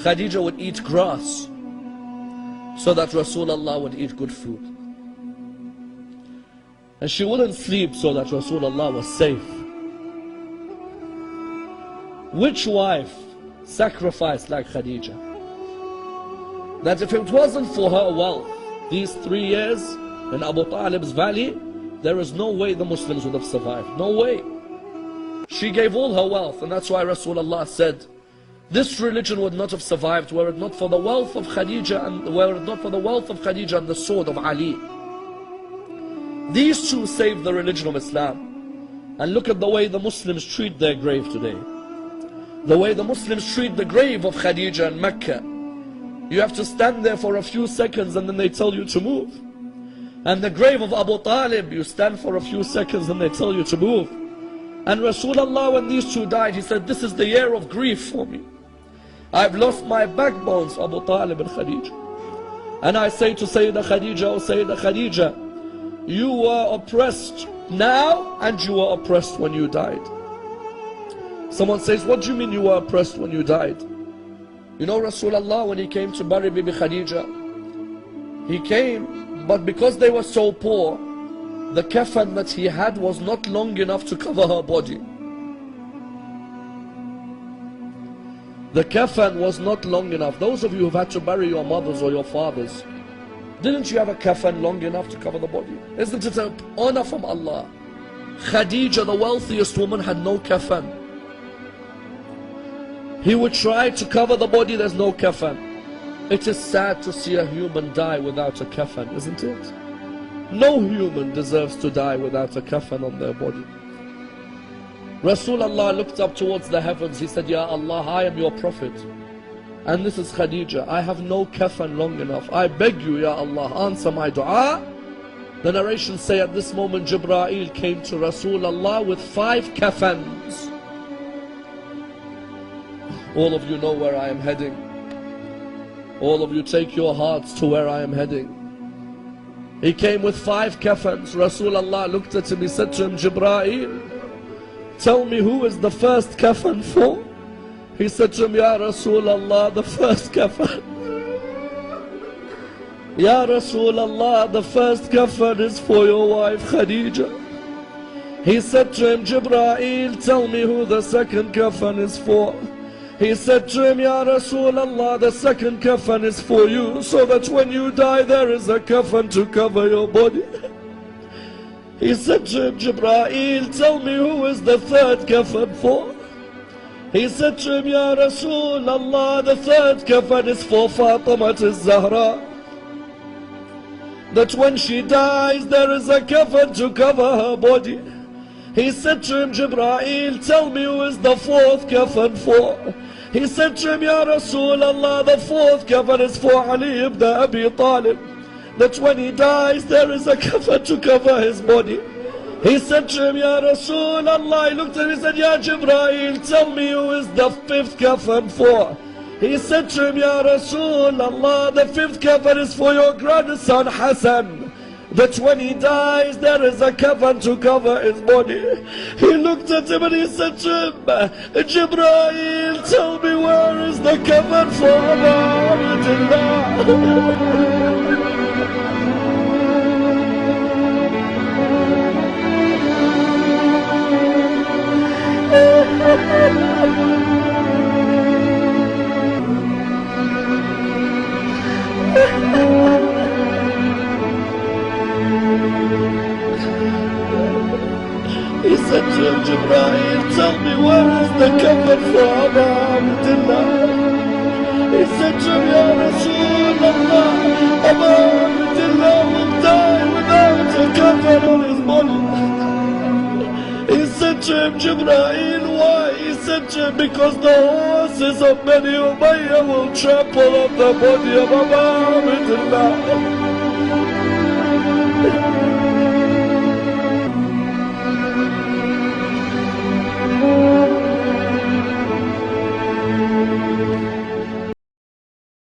Khadija would eat grass so that Rasulullah would eat good food. And she wouldn't sleep so that Rasulullah was safe. Which wife sacrificed like Khadija? That if it wasn't for her wealth, these 3 years in Abu Talib's valley, there is no way the Muslims would have survived. No way. She gave all her wealth, and that's why Rasulullah said, this religion would not have survived were it not for the wealth of Khadija and the sword of Ali. These two saved the religion of Islam. And look at the way the Muslims treat their grave today. The way the Muslims treat the grave of Khadija in Mecca. You have to stand there for a few seconds and then they tell you to move. And the grave of Abu Talib, you stand for a few seconds and they tell you to move. And Rasulullah, when these two died, he said, this is the year of grief for me. I've lost my backbones, Abu Talib and Khadija. And I say to Sayyidah Khadija, oh Sayyidah Khadija, you were oppressed now and you were oppressed when you died. Someone says, what do you mean you were oppressed when you died? You know Rasulullah, when he came to bury Bibi Khadija, he came, but because they were so poor, the kafan that he had was not long enough to cover her body. The kafan was not long enough. Those of you who've had to bury your mothers or your fathers, didn't you have a kafan long enough to cover the body? Isn't it an honor from Allah? Khadija, the wealthiest woman, had no kafan. He would try to cover the body, there's no kafan. It is sad to see a human die without a kafan, isn't it? No human deserves to die without a kafan on their body. Rasulullah looked up towards the heavens. He said, Ya Allah, I am your prophet. And this is Khadija. I have no kafan long enough. I beg you, Ya Allah, answer my dua. The narrations say at this moment, Jibreel came to Rasulullah with 5 kafans. All of you know where I am heading. All of you take your hearts to where I am heading. He came with 5 kafans. Rasulullah looked at him. He said to him, Jibreel, tell me who is the first kafan for? He said to him, Ya Rasulullah, the first kafan. Ya Rasulullah, the first kafan is for your wife Khadija. He said to him, Jibreel, tell me who the second kafan is for. He said to him, Ya Rasulullah, the second kafan is for you, so that when you die there is a kafan to cover your body. He said to him, Jibreel, tell me who is the third kafan for? He said to him, Ya Rasulullah, the third kafan is for Fatima al-Zahra. That when she dies there is a kafan to cover her body. He said to him, Jibreel, tell me who is the fourth kafan for? He said to him, Ya Rasulullah, the fourth kafan is for Ali ibn Abi Talib. That when he dies there is a kafan to cover his body. He said to him, Ya Rasulullah, he looked at him and said, Ya Jibreel, tell me who is the fifth kafan for? He said to him, Ya Rasulullah, the fifth kafan is for your grandson Hassan. That when he dies there is a kafan to cover his body. He looked at him and he said to him, Jibreel, tell me where is the kafan for Abdullah? He said to him, Jibreel, tell me where is the kafan for Abdullah? He said to him, Ya Rasulullah, Abdullah will die without a kafan on his body. He said to him, Jibreel, why? He said to him, because the horses of Bani Umayyah will trample on the body of Abdullah.